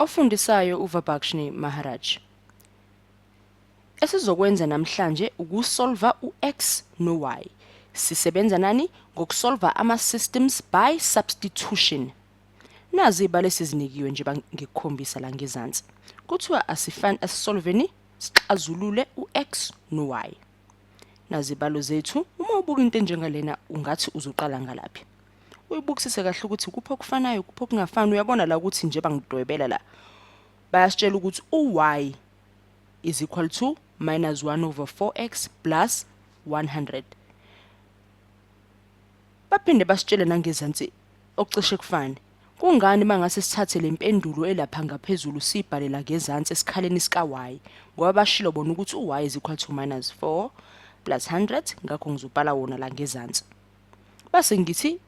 Ofundisayo uVibhakshini Maharaj. Esizokwenza namhlanje ukusolva uX no-Y. Sisebenza nani? Ngokusolva ama-systems by substitution. Nazi ibalo esizinikiwe nje ngikukhombisa la ngezansi. Kuthiwa asisolveni sixazulule uX no-Y. Nazi ibalo zethu. Uma ubuka into enjengalena ungathi uzoqala ngalaphi. Uyibukisise kahle ukuthi kupho okufanayo kupho okungafani. Uyabona la ukuthi nje bangidwebela la. Bayasitshela ukuthi u-Y is equal to minus 1 over 4x plus 100. Baphinde basitshele nangezansi okucishe kufane. Kungani mangase sithathe lempendulo elapha ngaphezulu sibhalela ngezansi esikhaleni sika y ngoba bashilo bona ukuthi u-y is equal to minus 4 plus 100 ngakho ngizobhala wona la ngezansi. Base ngithi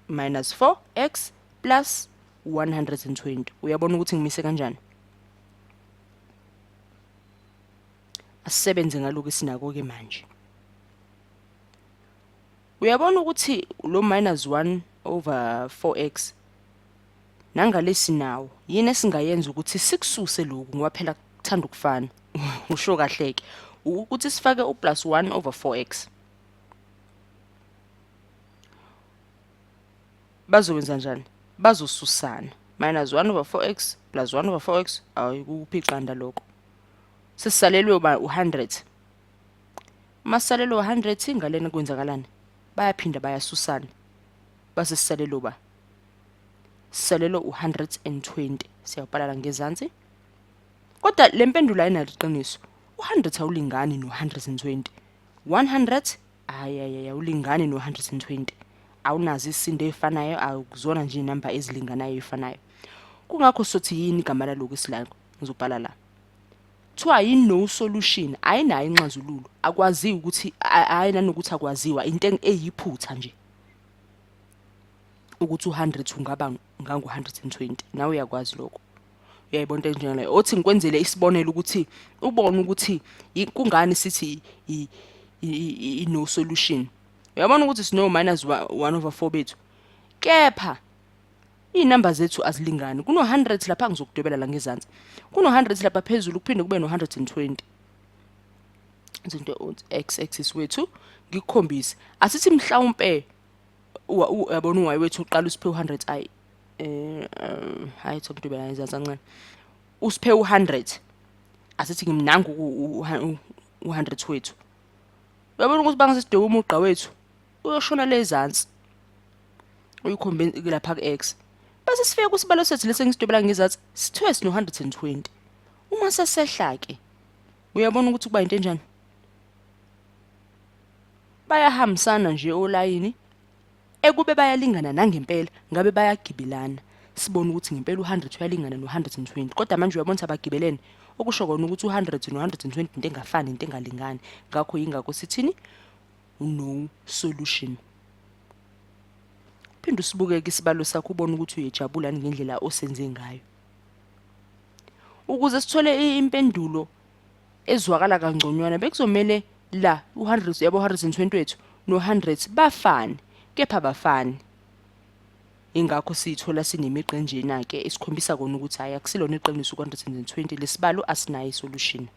minus 4x plus 120. Uyabona ukuthi ngimise kanjani? Asisebenze ngaloko esinako ke manje. Uyabona ukuthi lo minus 1 over 4x nangalesi nawo yini esingayenza ukuthi sikususe lokhu ngoba phela kuthanda ukufana. Usho kahleke ukuthi sifake u plus 1 over 4x. Bazowenza njani? Bazosusana. Minus 1 over 4x plus 1 over 4x ayikuphi iqanda lokho. Sisalelwe u100. Masalelwe u100 ngalena kwenzakalani? Bayaphinda bayasusana. Base sisalelwe ba. Sisalelwe u120. Siyabhala la ngezansi. Kodwa lempendulo ayinaliqiniso. U100 awulingani no120. 100 awulingani no120. Awunazi isinde efanayo akuzona nje inamba ezilinganayo efanayo. Kungakho sothi yini igama laloko esilako ngizobhala la. Kuthiwa yini no solution ayinayo inxazululo akwazi ukuthi ayinanokuthi akwaziwa into eyiphutha nje ukuthi u100 ungaba ngango120 nawe uyakwazi lokho. Uyayibona into enjengale othi ngikwenzele isibonelo ukuthi ubone ukuthi kungani sithi no solution. Uyabona ukuthi sino minus 1 over 4 bethu. Kepha inamba zethu azilingani. Kuno 100 lapha ngizokudwebela la ngezansi. Kuno 100 lapha phezulu kuphinde kube no 120. Izinto x axis wethu ngikukhombisa. Asithi mhlawumbe uyabona uy wethu uqala usiphe u100 ay hayi thokudwebela ngezansi kancane. Usiphe u100. Asithi ngimnanga u100 wethu. Uyabona ukuthi bangasidweba umugqa wethu uyoshona lezansi. Uyikhombe lapha ku x. Base sifike kusibalo sethu lese ngisidwebela ngezansi sithiwe sino 120. Uma sesehla ke uyabona ukuthi kuba into enjani? Bayahambisana nje olayini ekube bayalingana nangempela ngabe bayagibelana. Sibone ukuthi ngempela u100 uyalingana no120 kodwa manje uyabona ukuthi abagibelene okusho kona ukuthi u100 no120 into engafani into engalingani. Ngakho yingakho sithini no solution. Phinde usibuke ke isibalo sakho ubone ukuthi uyejabula ngendlela osenze ngayo. Ukuze sithole impendulo ezwakala kangconywana bekuzomela la u100 yabo 120 wethu no100 bafani kepha bafani. Ingakho sithola sinemiqe njena ke esikhombisa kona ukuthi hayi akusilona iqiniso u120 lesibalo asinayo isolution.